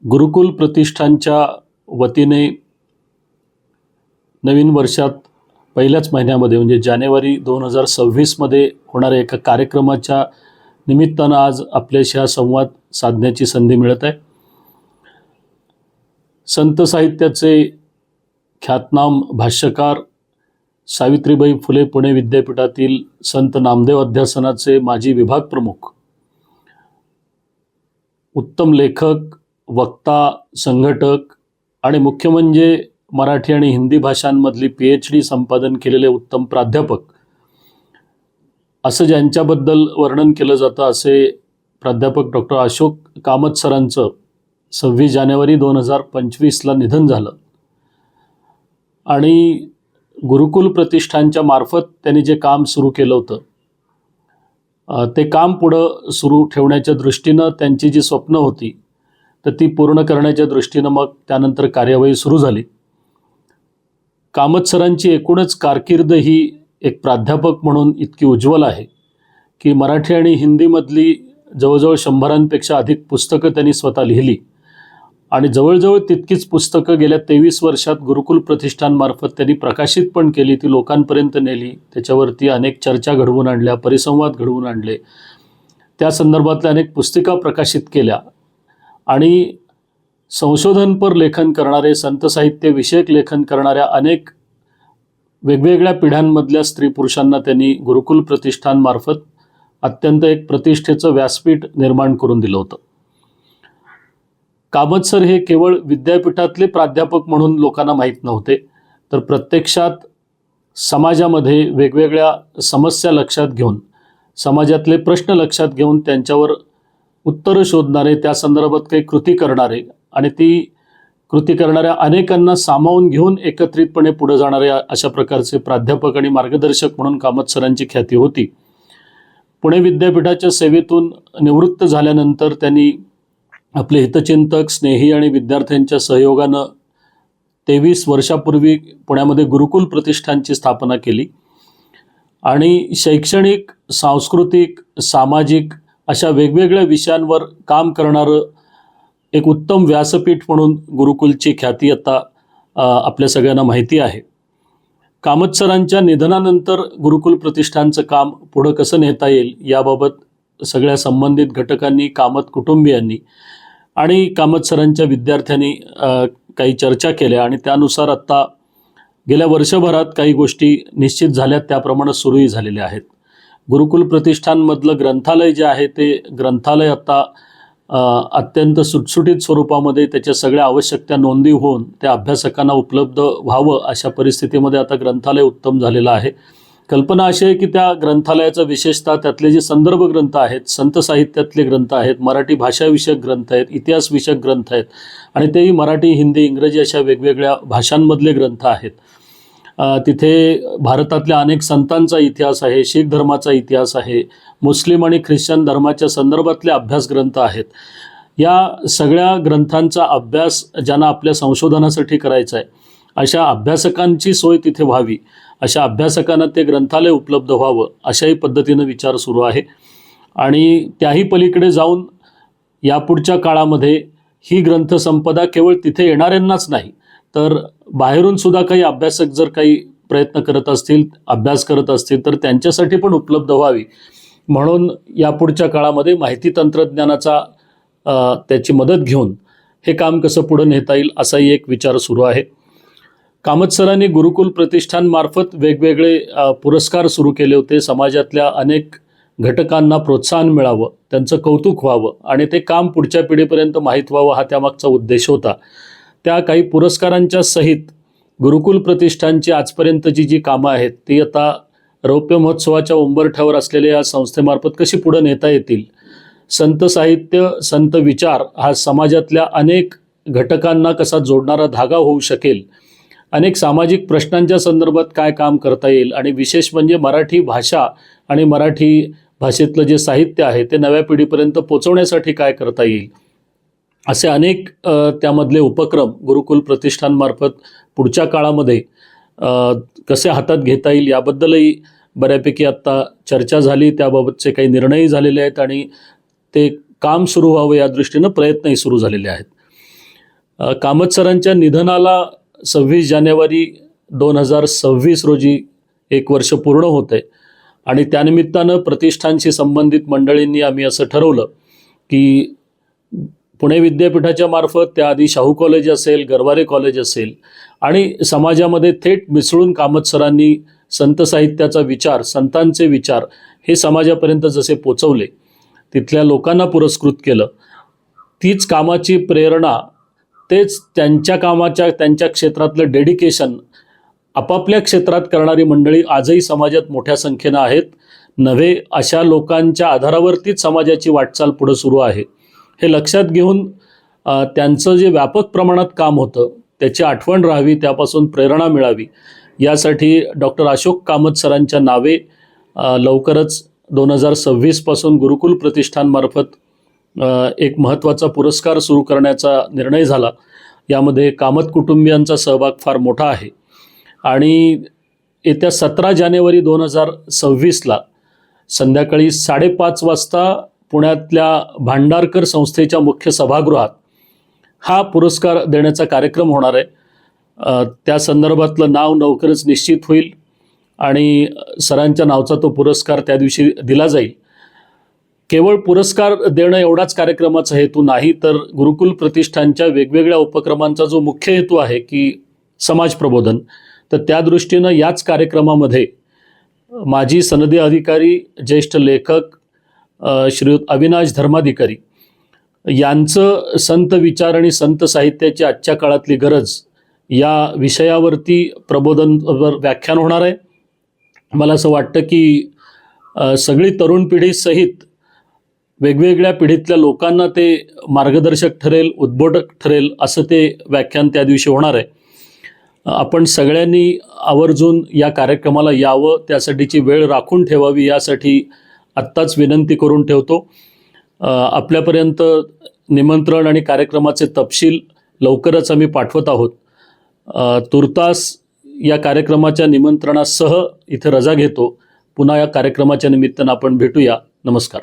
गुरुकुल प्रतिष्ठानच्या वतीने नवीन वर्षात पहिल्याच महिन्यामध्ये म्हणजे जानेवारी 2026 मध्ये होणाऱ्या एका कार्यक्रमाच्या निमित्तानं आज आपल्याशी हा संवाद साधण्याची संधी मिळत आहे। संत साहित्याचे ख्यातनाम भाष्यकार, सावित्रीबाई फुले पुणे विद्यापीठातील संत नामदेव अध्यासनाचे माजी विभाग प्रमुख, उत्तम लेखक, वक्ता, संघटक आणि मुख्य म्हणजे मराठी आणि हिंदी भाषांमधली PhD संपादन केलेले उत्तम प्राध्यापक असं ज्यांच्याबद्दल वर्णन केलं जातं असे प्राध्यापक डॉक्टर अशोक कामत सरांचं 26 जानेवारी 2025ला निधन झालं। आणि गुरुकुल प्रतिष्ठानच्या मार्फत त्यांनी जे काम सुरू केलं होतं ते काम पुढं सुरू ठेवण्याच्या दृष्टीनं त्यांची जी स्वप्न होती तर ती पूर्ण करण्याच्या दृष्टीनं मग त्यानंतर कार्यवाही सुरू झाली। कामत सरांची एकूणच कारकीर्द ही एक प्राध्यापक म्हणून इतकी उज्ज्वल आहे की मराठी आणि हिंदीमधली जवळजवळ 100पेक्षा अधिक पुस्तकं त्यांनी स्वतः लिहिली आणि जवळजवळ तितकीच पुस्तकं गेल्या 23 वर्षात गुरुकुल प्रतिष्ठानमार्फत त्यांनी प्रकाशित पण केली, ती लोकांपर्यंत नेली, त्याच्यावरती अनेक चर्चा घडवून आणल्या, परिसंवाद घडवून आणले, त्या संदर्भातल्या अनेक पुस्तिका प्रकाशित केल्या आणि संशोधनपर लेखन करणारे, संत साहित्य विषयक लेखन करणाऱ्या अनेक वेगवेगळ्या पिढ्यांमधल्या स्त्री पुरुषांना त्यांनी गुरुकुल प्रतिष्ठानमार्फत अत्यंत एक प्रतिष्ठेचं व्यासपीठ निर्माण करून दिलं होतं। कामत सर हे केवळ विद्यापीठातले प्राध्यापक म्हणून लोकांना माहीत नव्हते, तर प्रत्यक्षात समाजामध्ये वेगवेगळ्या समस्या लक्षात घेऊन, समाजातले प्रश्न लक्षात घेऊन त्यांच्यावर उत्तरं शोधणारे, त्या संदर्भात काही कृती करणारे आणि ती कृती करणाऱ्या अनेकांना सामावून घेऊन एकत्रितपणे पुढे जाणारे अशा प्रकारचे प्राध्यापक आणि मार्गदर्शक म्हणून कामत सरांची ख्याती होती। पुणे विद्यापीठाच्या सेवेतून निवृत्त झाल्यानंतर त्यांनी आपले हितचिंतक, स्नेही आणि विद्यार्थ्यांच्या सहयोगानं 23 वर्षापूर्वी पुण्यामध्ये गुरुकुल प्रतिष्ठानची स्थापना केली आणि शैक्षणिक, सांस्कृतिक, सामाजिक अशा वेगवेगळ्या विषयांवर काम करणारं एक उत्तम व्यासपीठ म्हणून गुरुकुलची ख्याती आता आपल्या सगळ्यांना माहिती आहे। कामत सरांच्या निधनानंतर गुरुकुल प्रतिष्ठानचं काम पुढं कसं नेता येईल याबाबत सगळ्या संबंधित घटकांनी, कामत कुटुंबियांनी आणि कामत सरांच्या विद्यार्थ्यांनी काही चर्चा केल्या आणि त्यानुसार आता गेल्या वर्षभरात काही गोष्टी निश्चित झाल्या, त्याप्रमाणे सुरूही झालेल्या आहेत। गुरुकुल प्रतिष्ठानमधलं ग्रंथालय जे आहे ते ग्रंथालय आता अत्यंत सुटसुटीत स्वरूपामध्ये त्याच्या सगळ्या आवश्यक त्या नोंदी होऊन त्या अभ्यासकांना उपलब्ध व्हावं अशा परिस्थितीमध्ये आता ग्रंथालय उत्तम झालेलं आहे। कल्पना अशी आहे की त्या ग्रंथालयाचा विशेषतः त्यातले जे संदर्भ ग्रंथ आहेत, संत साहित्यातले ग्रंथ आहेत, मराठी भाषाविषयक ग्रंथ आहेत, इतिहास विषयक ग्रंथ आहेत आणि तेही मराठी, हिंदी, इंग्रजी अशा वेगवेगळ्या भाषांमधले ग्रंथ आहेत। तिथे भारतातल्या अनेक संतांचा इतिहास आहे, शीख धर्माचा इतिहास आहे, मुस्लिम आणि ख्रिश्चन धर्माच्या संदर्भातले अभ्यास ग्रंथ आहेत। या सगळ्या ग्रंथांचा अभ्यास ज्यांना आपल्या संशोधनासाठी करायचा आहे अशा अभ्यासकांची सोय तिथे व्हावी, अशा अभ्यासकांना ते ग्रंथालय उपलब्ध व्हावं अशाही पद्धतीनं विचार सुरू आहे। आणि त्याही पलीकडे जाऊन यापुढच्या काळामध्ये ही ग्रंथसंपदा केवळ तिथे येणाऱ्यांनाच नाही तर बाहेरून सुद्धा काही अभ्यासक जर काही प्रयत्न करत असतील, अभ्यास करत असतील तर त्यांच्यासाठी पण उपलब्ध व्हावी म्हणून यापुढच्या काळामध्ये माहिती तंत्रज्ञानाचा त्याची मदत घेऊन हे काम कसं पुढे नेता येईल असाही एक विचार सुरू आहे। कामत सरांनी गुरुकुल प्रतिष्ठानमार्फत वेगवेगळे पुरस्कार सुरू केले होते, समाजातल्या अनेक घटकांना प्रोत्साहन मिळावं, त्यांचं कौतुक व्हावं आणि ते काम पुढच्या पिढीपर्यंत माहीत व्हावं हा त्यामागचा उद्देश होता। त्या काही पुरस्कारांच्या सहित गुरुकुल प्रतिष्ठानची आजपर्यंतची जी कामं आहेत ती आता रौप्य महोत्सवाच्या उंबरठ्यावर असलेल्या या संस्थेमार्फत कशी पुढे नेता येतील, संत साहित्य, संत विचार हा समाजातल्या अनेक घटकांना कसा जोडणारा धागा होऊ शकेल, अनेक सामाजिक प्रश्नांच्या संदर्भात काय काम करता येईल आणि विशेष म्हणजे मराठी भाषा आणि मराठी भाषेतलं जे साहित्य आहे ते नव्या पिढीपर्यंत पोचवण्यासाठी काय करता येईल, असे अनेक त्यामधले उपक्रम गुरुकुल प्रतिष्ठानमार्फत पुढच्या काळामध्ये कसे हातात घेता येईल याबद्दलही बऱ्यापैकी आत्ता चर्चा झाली, त्याबाबतचे काही निर्णयही झालेले आहेत आणि ते काम सुरू व्हावं या दृष्टीनं प्रयत्नही सुरू झालेले आहेत। कामत सरांच्या निधनाला 26 जानेवारी 2026 रोजी 1 वर्ष पूर्ण होते आणि त्यानिमित्तानं प्रतिष्ठानशी संबंधित मंडळींनी आम्ही असं ठरवलं की पुणे विद्यापीठाच्या मार्फत, त्याआधी शाहू कॉलेज असेल, गरवारे कॉलेज असेल आणि समाजामध्ये थेट मिसळून कामत सरांनी संत साहित्याचा विचार, संतांचे विचार हे समाजापर्यंत जसे पोचवले, तिथल्या लोकांना पुरस्कृत केलं, तीच कामाची प्रेरणा, तेच त्यांच्या क्षेत्रातलं डेडिकेशन आपापल्या क्षेत्रात करणारी मंडळी आजही समाजात मोठ्या संख्येनं आहेत. नव्हे अशा लोकांच्या आधारावरतीच समाजाची वाटचाल पुढे सुरू आहे. हे लक्षात घेऊन त्यांचं जे व्यापक प्रमाणात काम होतं त्याची आठवण राहावी, त्यापासून प्रेरणा मिळावी, यासाठी डॉक्टर अशोक कामत सरांच्या नावे लवकरच 2026 पासून गुरुकुल प्रतिष्ठानमार्फत एक महत्त्वाचा पुरस्कार सुरू करण्याचा निर्णय झाला. यामध्ये कामत कुटुंबियांचा सहभाग फार मोठा आहे आणि येत्या 17 जानेवारी 2026ला संध्याकाळी 5:30 वाजता पुण्यातल्या भांडारकर संस्थेच्या मुख्य सभागृहात हा पुरस्कार देण्याचा कार्यक्रम होणार आहे. त्या संदर्भातलं नाव लवकरच निश्चित होईल आणि सरांच्या नावाचा तो पुरस्कार त्या दिवशी दिला जाईल. केवळ पुरस्कार देणं एवढाच कार्यक्रमाचा हेतू नाही, तर गुरुकुल प्रतिष्ठानच्या वेगवेगळ्या उपक्रमांचा जो मुख्य हेतू आहे की समाज प्रबोधन, तर त्या दृष्टीनं याच कार्यक्रमामध्ये माजी सनदी अधिकारी, ज्येष्ठ लेखक श्रीयुत अविनाश धर्माधिकारी यांचं संत विचार आणि संत साहित्याची आजच्या काळातली गरज या विषयावरती प्रबोधनवर व्याख्यान होणार आहे. मला असं वाटतं की सगळी तरुण पिढीसहित वेगवेगळ्या पिढीतल्या लोकांना ते मार्गदर्शक ठरेल, उद्बोधक ठरेल असं ते व्याख्यान त्या दिवशी होणार आहे. आपण सगळ्यांनी आवर्जून या कार्यक्रमाला यावं, त्यासाठीची वेळ राखून ठेवावी, यासाठी आत्ताच विनंती करून ठेवतो. आपल्यापर्यंत निमंत्रण आणि कार्यक्रमाचे तपशील लवकरच आम्ही पाठवत आहोत. तुर्तास या कार्यक्रमाच्या निमंत्रणासह इथे रजा घेतो. पुन्हा या कार्यक्रमाच्या निमित्तानं आपण भेटूया. नमस्कार.